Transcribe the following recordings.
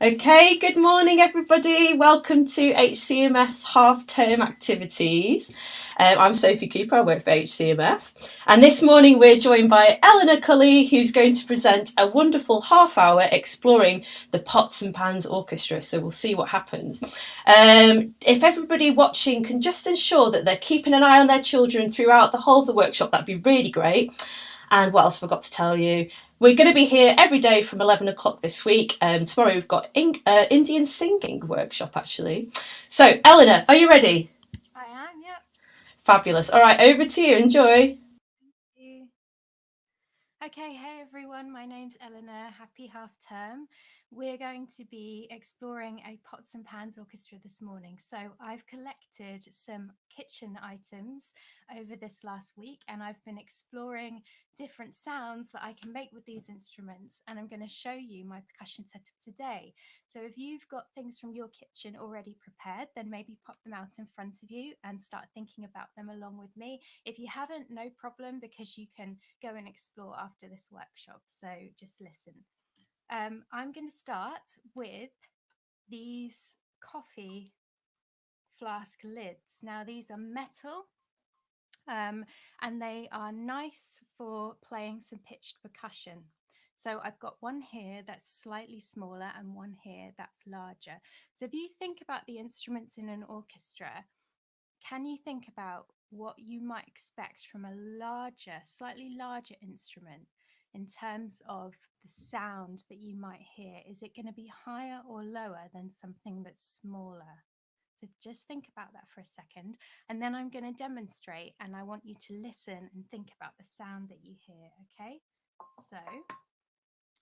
Okay, good morning everybody. Welcome to HCMF's half-term activities. I'm Sophie Cooper, I work for HCMF. And this morning we're joined by Eleanor Cully, who's going to present a wonderful half hour exploring the Pots and Pans Orchestra. So we'll see what happens. If everybody watching can just ensure that they're keeping an eye on their children throughout the whole of the workshop, that'd be really great. And what else have I got to tell you? We're going to be here every day from 11 o'clock this week. Tomorrow we've got Indian singing workshop, actually. So, Eleanor, are you ready? I am, yep. Fabulous. All right, over to you. Enjoy. Thank you. Okay, hey everyone, my name's Eleanor. Happy half term. We're going to be exploring a pots and pans orchestra this morning. So I've collected some kitchen items over this last week and I've been exploring different sounds that I can make with these instruments, and I'm going to show you my percussion setup today. So if you've got things from your kitchen already prepared, then maybe pop them out in front of you and start thinking about them along with me. If you haven't, no problem, because you can go and explore after this workshop. So just listen. I'm going to start with these coffee flask lids. Now these are metal, and they are nice for playing some pitched percussion. So I've got one here that's slightly smaller and one here that's larger. So if you think about the instruments in an orchestra, can you think about what you might expect from a larger, slightly larger instrument in terms of the sound that you might hear? Is it going to be higher or lower than something that's smaller? So just think about that for a second. And then I'm going to demonstrate, and I want you to listen and think about the sound that you hear, okay? So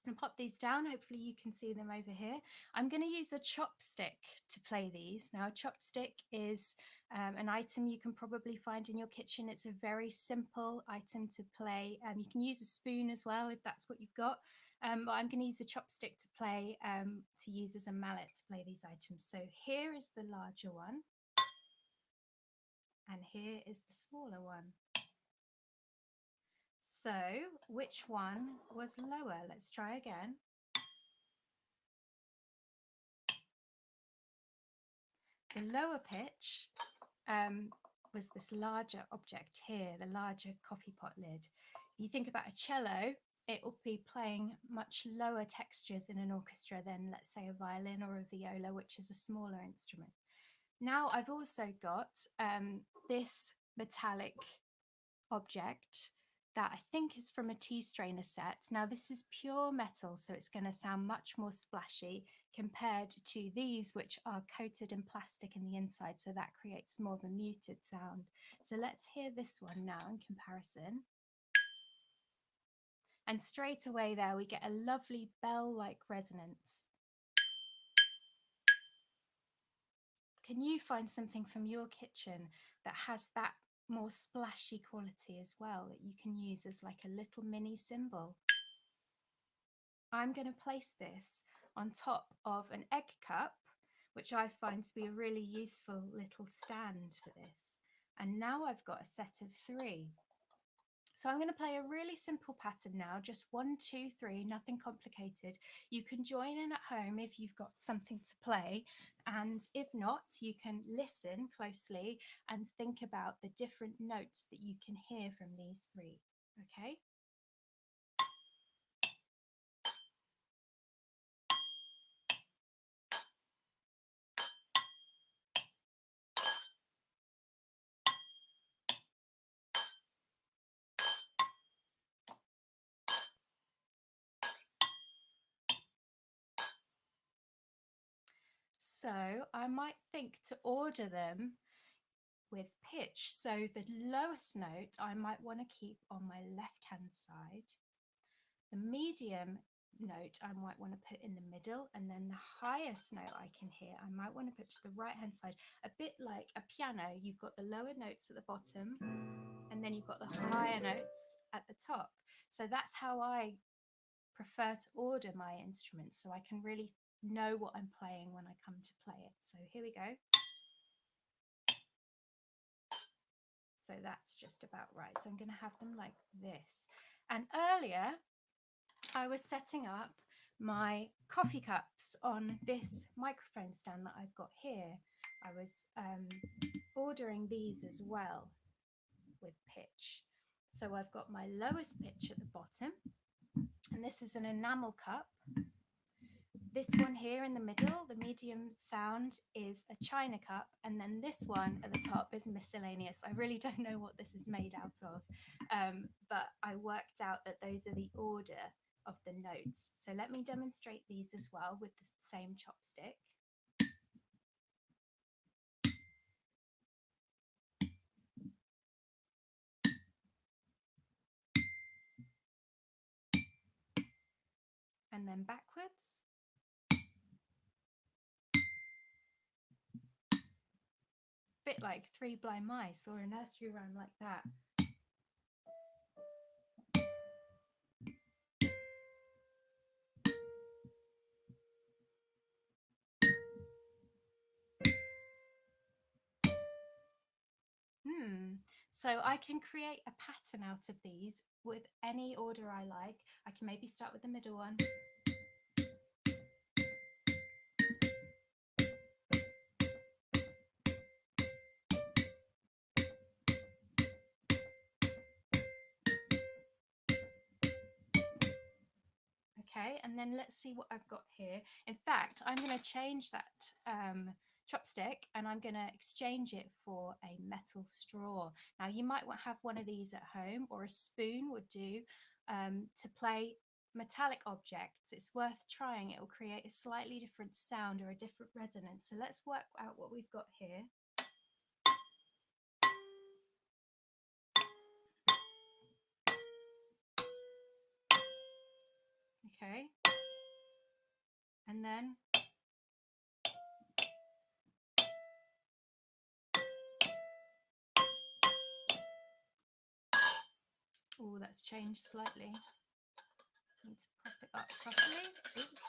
and pop these down. Hopefully you can see them over here. I'm going to use a chopstick to play these. Now, a chopstick is an item you can probably find in your kitchen. It's a very simple item to play. You can use a spoon as well if that's what you've got. But I'm going to use a chopstick to play, to use as a mallet to play these items. So here is the larger one. And here is the smaller one. So which one was lower? Let's try again. The lower pitch was this larger object here, the larger coffee pot lid. If you think about a cello, it will be playing much lower textures in an orchestra than, let's say, a violin or a viola, which is a smaller instrument. Now I've also got this metallic object that I think is from a tea strainer set. Now this is pure metal, so it's going to sound much more splashy compared to these, which are coated in plastic in the inside, so that creates more of a muted sound. So let's hear this one now in comparison. And straight away there we get a lovely bell-like resonance. Can you find something from your kitchen that has that more splashy quality as well, that you can use as like a little mini cymbal? I'm going to place this on top of an egg cup, which I find to be a really useful little stand for this. And now I've got a set of 3. So I'm going to play a really simple pattern now, just 1, 2, 3, nothing complicated. You can join in at home if you've got something to play, and if not, you can listen closely and think about the different notes that you can hear from these 3, okay? So I might think to order them with pitch. So the lowest note I might want to keep on my left-hand side. The medium note I might want to put in the middle, and then the highest note I can hear I might want to put to the right-hand side. A bit like a piano, you've got the lower notes at the bottom, and then you've got the higher notes at the top. So that's how I prefer to order my instruments, so I can really know what I'm playing when I come to play it. So here we go. So that's just about right. So I'm going to have them like this. And earlier I was setting up my coffee cups on this microphone stand that I've got here. I was ordering these as well with pitch. So I've got my lowest pitch at the bottom, and this is an enamel cup. This one here in the middle, the medium sound, is a china cup, and then this one at the top is miscellaneous. I really don't know what this is made out of, but I worked out that those are the order of the notes. So let me demonstrate these as well with the same chopstick. And then backwards. Bit like Three Blind Mice or a nursery rhyme like that. So I can create a pattern out of these with any order I like. I can maybe start with the middle one. Okay, and then let's see what I've got here. In fact, I'm going to change that chopstick and I'm going to exchange it for a metal straw. Now you might have one of these at home, or a spoon would do, to play metallic objects. It's worth trying. It will create a slightly different sound or a different resonance. So let's work out what we've got here. Okay, and then oh, that's changed slightly. Need to prop it up properly. Oops.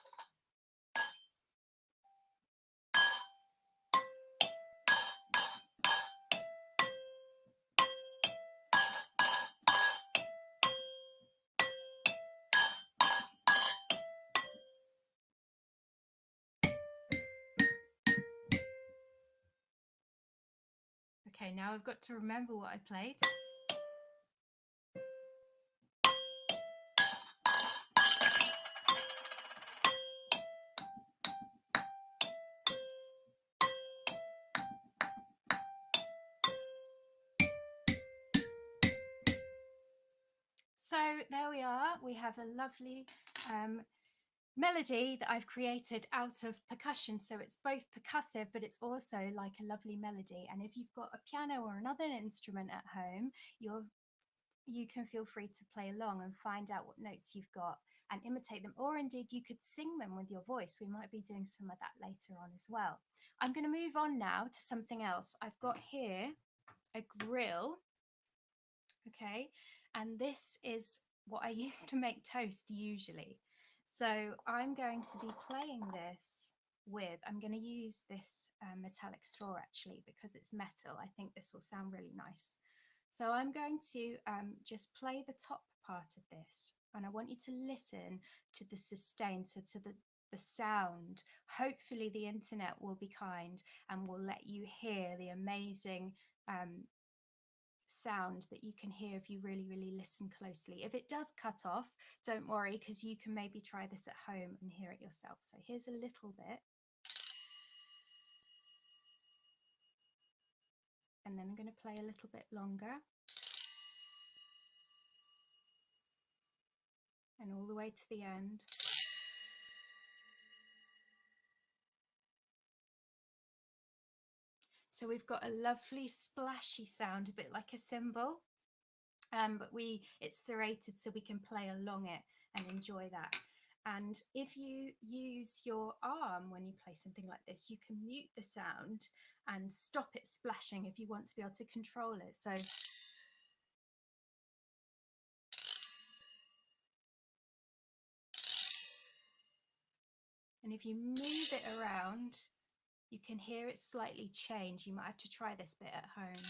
Okay, now I've got to remember what I played. So there we are. We have a lovely melody that I've created out of percussion. So it's both percussive, but it's also like a lovely melody. And if you've got a piano or another instrument at home, you can feel free to play along and find out what notes you've got and imitate them. Or indeed, you could sing them with your voice. We might be doing some of that later on as well. I'm going to move on now to something else. I've got here a grill. Okay, and this is what I used to make toast usually. So I'm going to be playing this with, I'm going to use this metallic straw actually because it's metal. I think this will sound really nice. So I'm going to just play the top part of this, and I want you to listen to the sustain, so to the sound. Hopefully the internet will be kind and will let you hear the amazing sound that you can hear if you really listen closely. If it does cut off, don't worry, because you can maybe try this at home and hear it yourself. So here's a little bit, and then I'm going to play a little bit longer, and all the way to the end. So we've got a lovely splashy sound, a bit like a cymbal, but it's serrated so we can play along it and enjoy that. And if you use your arm when you play something like this, you can mute the sound and stop it splashing if you want to be able to control it. So and if you move it around, you can hear it slightly change. You might have to try this bit at home.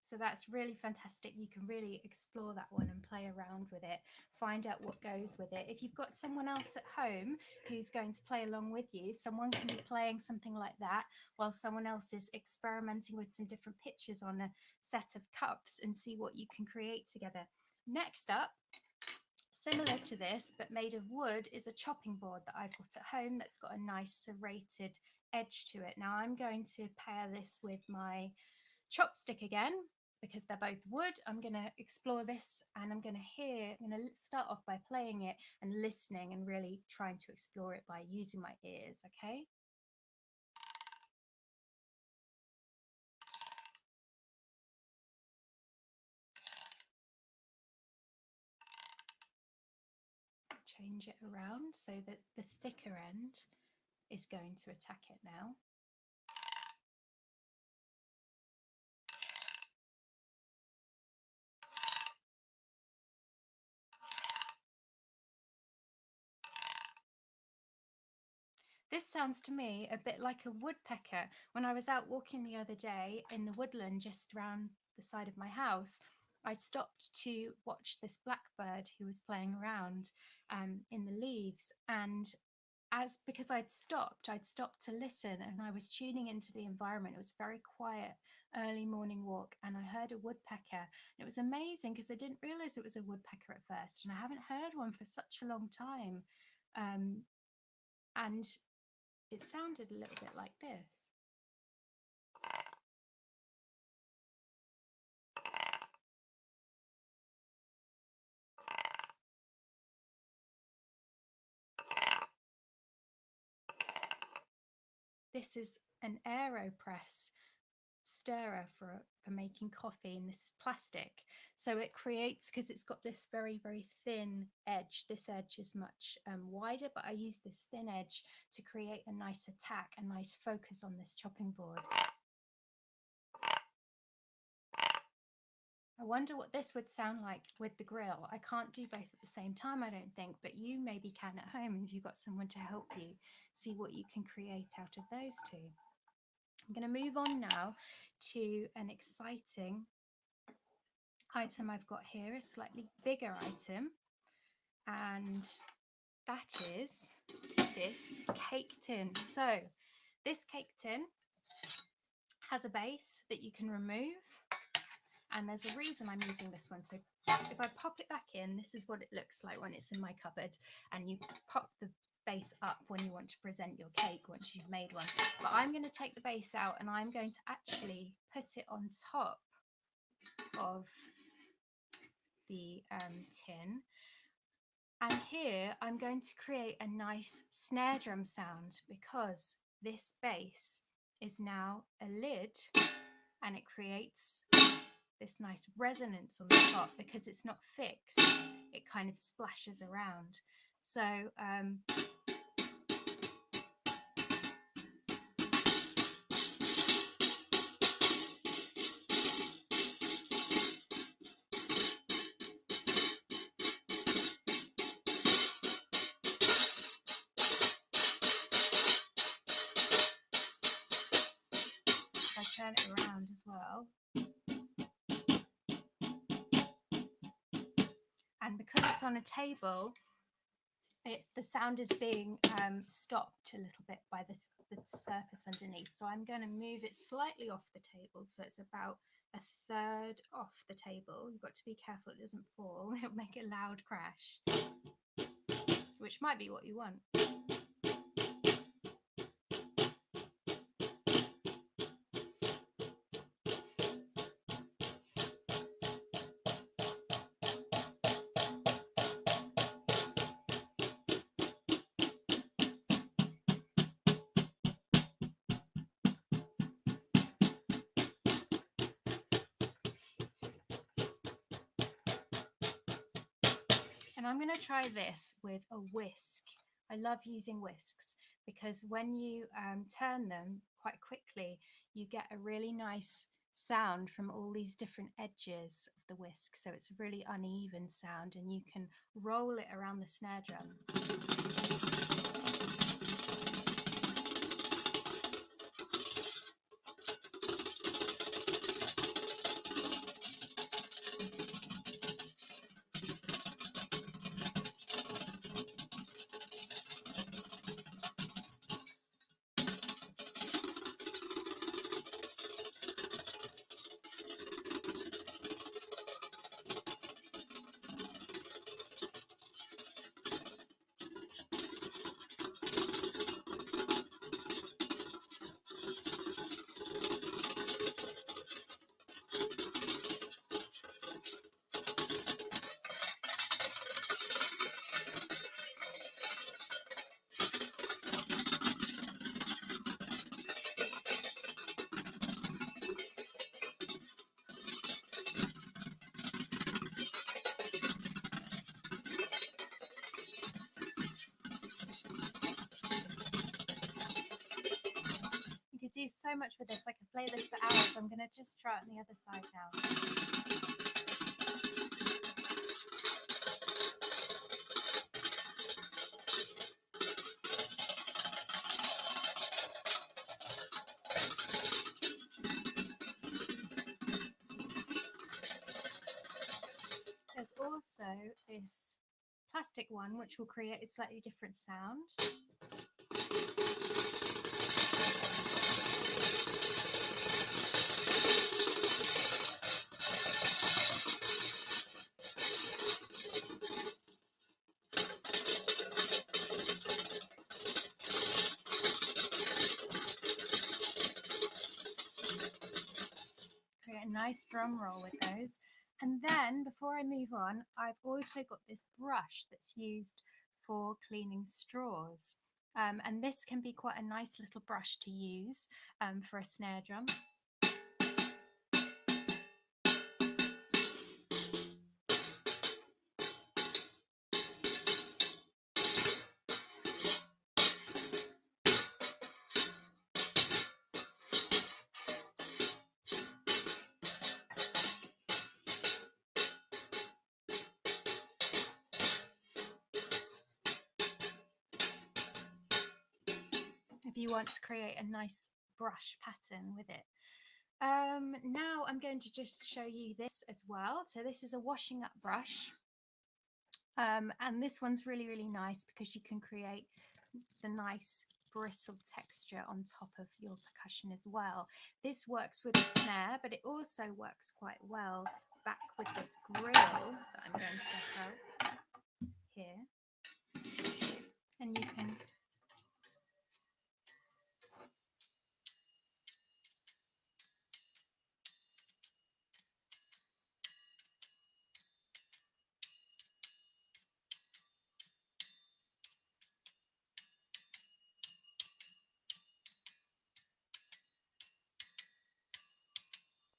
So that's really fantastic. You can really explore that one and play around with it, find out what goes with it. If you've got someone else at home who's going to play along with you, someone can be playing something like that while someone else is experimenting with some different pitches on a set of cups, and see what you can create together. Next up, similar to this but made of wood, is a chopping board that I've got at home that's got a nice serrated edge to it. Now I'm going to pair this with my chopstick again because they're both wood. I'm going to explore this, and I'm going to start off by playing it and listening and really trying to explore it by using my ears, okay? Change it around so that the thicker end is going to attack it now. This sounds to me a bit like a woodpecker. When I was out walking the other day in the woodland just around the side of my house, I stopped to watch this blackbird who was playing around in the leaves. And because I'd stopped to listen, and I was tuning into the environment. It was a very quiet early morning walk, and I heard a woodpecker. And it was amazing because I didn't realize it was a woodpecker at first, and I haven't heard one for such a long time. And it sounded a little bit like this. This is an AeroPress stirrer for making coffee, and this is plastic. So it creates, because it's got this very, very thin edge. This edge is much wider, but I use this thin edge to create a nice attack, a nice focus on this chopping board. I wonder what this would sound like with the grill. I can't do both at the same time, I don't think, but you maybe can at home if you've got someone to help you. See what you can create out of those two. I'm going to move on now to an exciting item I've got here, a slightly bigger item, and that is this cake tin. So this cake tin has a base that you can remove, and there's a reason I'm using this one. So if I pop it back in, this is what it looks like when it's in my cupboard, and you pop the base up when you want to present your cake once you've made one. But I'm going to take the base out, and I'm going to actually put it on top of the tin. And here I'm going to create a nice snare drum sound, because this base is now a lid, and it creates this nice resonance on the top. Because it's not fixed, it kind of splashes around. So I turn it around as well. And because it's on a table, the sound is being stopped a little bit by the surface underneath. So I'm going to move it slightly off the table, so it's about a third off the table. You've got to be careful it doesn't fall. It'll make a loud crash, which might be what you want. And I'm going to try this with a whisk. I love using whisks because when you turn them quite quickly, you get a really nice sound from all these different edges of the whisk. So it's a really uneven sound, and you can roll it around the snare drum. use so much with this. I could play this for hours. I'm going to just try it on the other side now. There's also this plastic one which will create a slightly different sound. Create a nice drum roll with those. And then before I move on, I've also got this brush that's used for cleaning straws. And this can be quite a nice little brush to use for a snare drum. If you want to create a nice brush pattern with it. Now I'm going to just show you this as well. So this is a washing up brush. And this one's really, really nice because you can create the nice bristle texture on top of your percussion as well. This works with a snare, but it also works quite well back with this grill that I'm going to get out here. And you can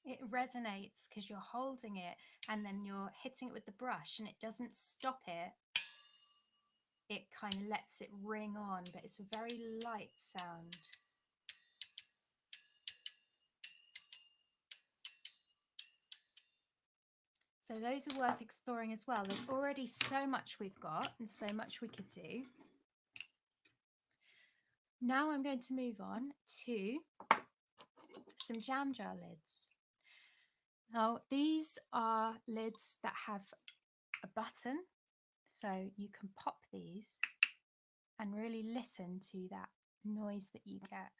it resonates because you're holding it and then you're hitting it with the brush and it doesn't stop it. It kind of lets it ring on, but it's a very light sound. So those are worth exploring as well. There's already so much we've got and so much we could do. Now I'm going to move on to some jam jar lids. Now these are lids that have a button, so you can pop these and really listen to that noise that you get.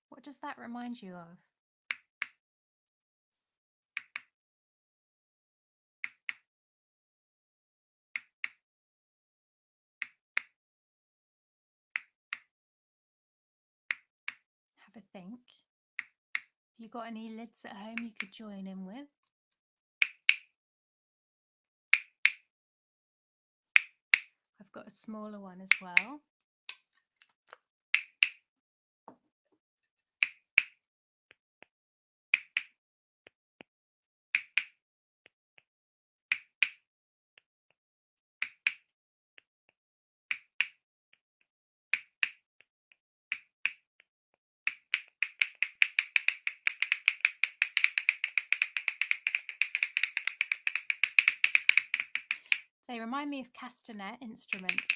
What does that remind you of? Have a think. If you've got any lids at home you could join in with. I've got a smaller one as well. They remind me of castanet instruments.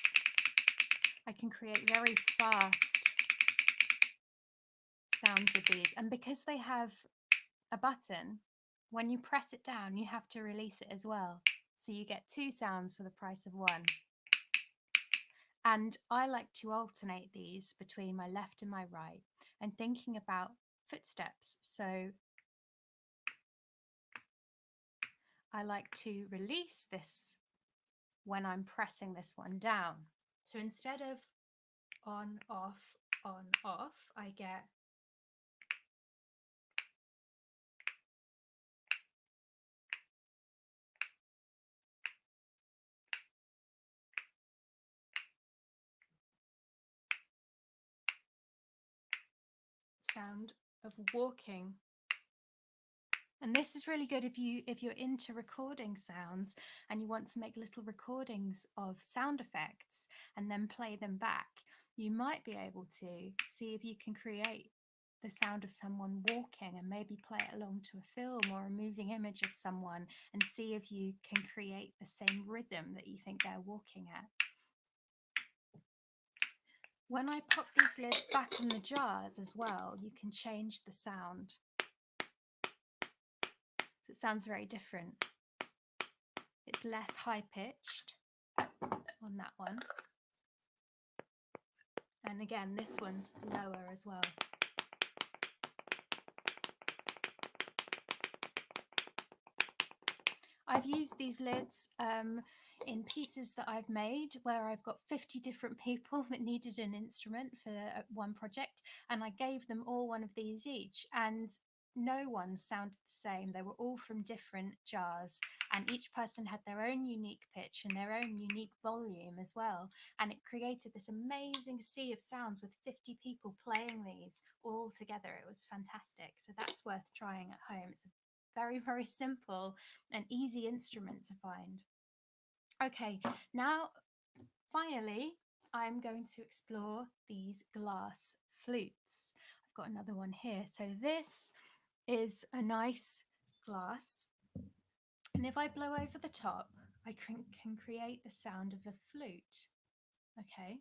I can create very fast sounds with these, and because they have a button, when you press it down you have to release it as well, so you get two sounds for the price of one. And I like to alternate these between my left and my right and thinking about footsteps, so I like to release this when I'm pressing this one down. So instead of on, off, I get sound of walking And this is really good if you're into recording sounds and you want to make little recordings of sound effects and then play them back. You might be able to see if you can create the sound of someone walking and maybe play it along to a film or a moving image of someone and see if you can create the same rhythm that you think they're walking at. When I pop these lids back on the jars as well, you can change the sound. So it sounds very different. It's less high-pitched on that one. And again, this one's lower as well. I've used these lids in pieces that I've made where I've got 50 different people that needed an instrument for one project, and I gave them all one of these each, and no one sounded the same. They were all from different jars, and each person had their own unique pitch and their own unique volume as well, and it created this amazing sea of sounds with 50 people playing these all together. It was fantastic. So that's worth trying at home. It's a very, very simple and easy instrument to find. Okay, now finally I'm going to explore these glass flutes. I've got another one here. So this is a nice glass, and if I blow over the top, I can create the sound of a flute. Okay.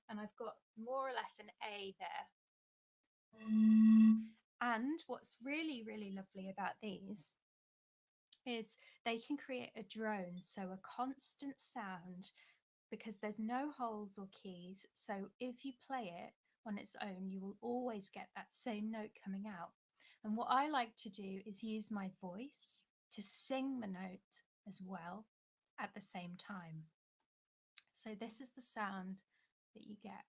And I've got more or less an A there. And what's really, really lovely about these is they can create a drone, so a constant sound, because there's no holes or keys. So if you play it on its own, you will always get that same note coming out. And what I like to do is use my voice to sing the note as well at the same time. So this is the sound that you get.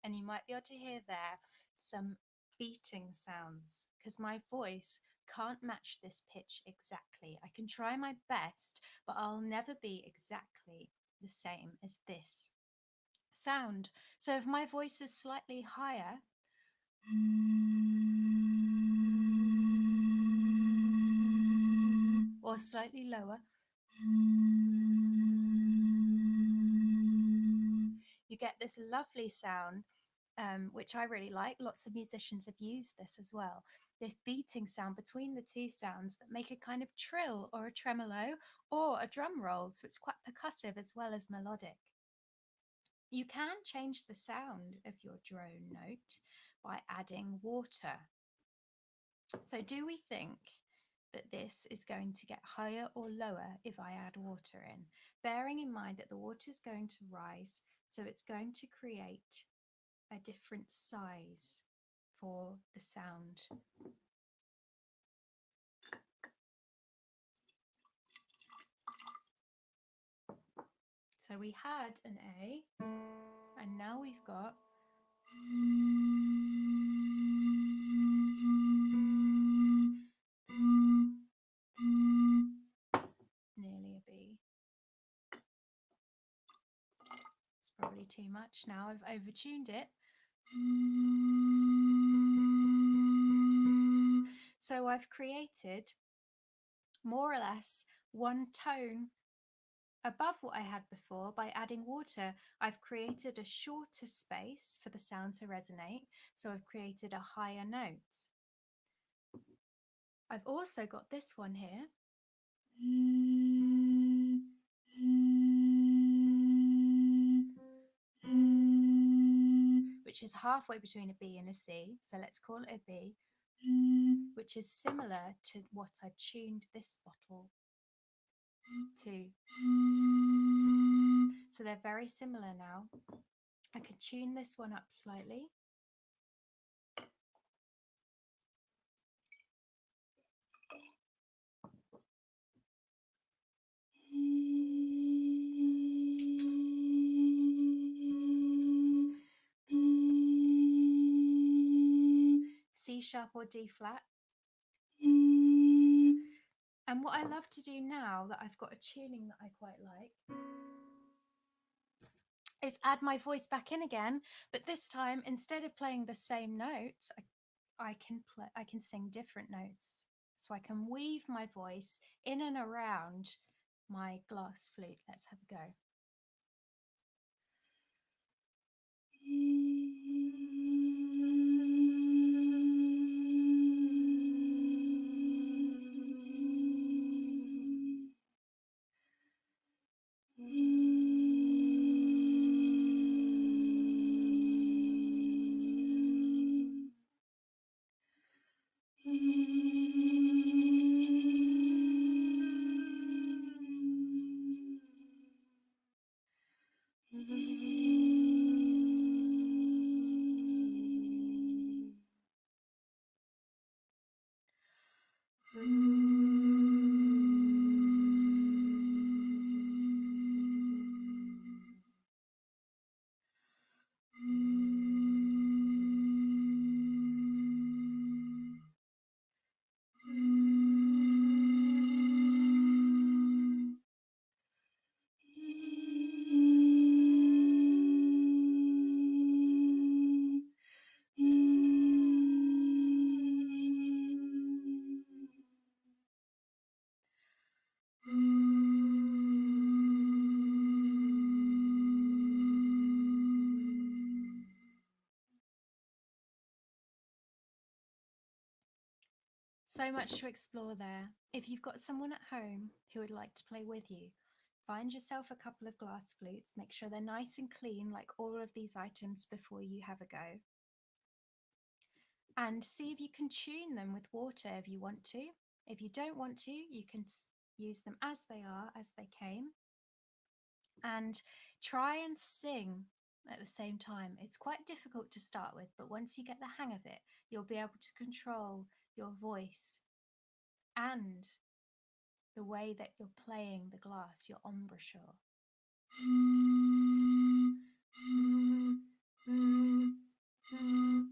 And you might be able to hear there some beating sounds because my voice can't match this pitch exactly. I can try my best, but I'll never be exactly the same as this sound. So if my voice is slightly higher, or slightly lower, you get this lovely sound, which I really like. Lots of musicians have used this as well. This beating sound between the two sounds that make a kind of trill or a tremolo or a drum roll. So it's quite percussive as well as melodic. You can change the sound of your drone note by adding water. So do we think that this is going to get higher or lower if I add water in? Bearing in mind that the water is going to rise, so it's going to create a different size for the sound. So we had an A, and now we've got nearly a B. It's probably too much now. I've overtuned it. So I've created more or less one tone above what I had before. By adding water, I've created a shorter space for the sound to resonate, so I've created a higher note. I've also got this one here, which is halfway between a B and a C, so let's call it a B, which is similar to what I've tuned this bottle 2. So they're very similar now. I could tune this one up slightly. C sharp or D flat. And what I love to do now that I've got a tuning that I quite like is add my voice back in again, but this time instead of playing the same notes, I can sing different notes. So I can weave my voice in and around my glass flute. Let's have a go. So much to explore there. If you've got someone at home who would like to play with you, find yourself a couple of glass flutes, make sure they're nice and clean like all of these items before you have a go. And see if you can tune them with water if you want to. If you don't want to, you can use them as they are, as they came. And try and sing at the same time. It's quite difficult to start with, but once you get the hang of it, you'll be able to control your voice and the way that you're playing the glass, your embouchure.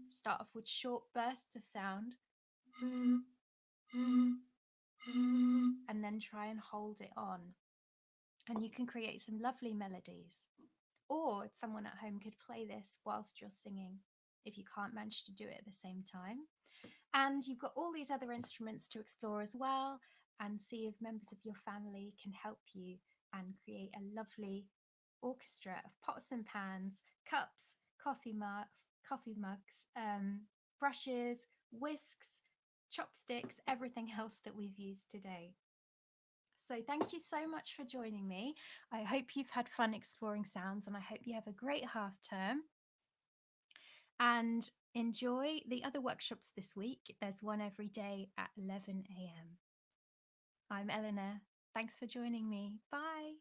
Start off with short bursts of sound and then try and hold it on. And you can create some lovely melodies. Or someone at home could play this whilst you're singing if you can't manage to do it at the same time. And you've got all these other instruments to explore as well, and see if members of your family can help you and create a lovely orchestra of pots and pans, cups, coffee mugs, brushes, whisks, chopsticks, everything else that we've used today. So thank you so much for joining me. I hope you've had fun exploring sounds, and I hope you have a great half term. And enjoy the other workshops this week. There's one every day at 11 a.m. I'm Eleanor. Thanks for joining me. Bye.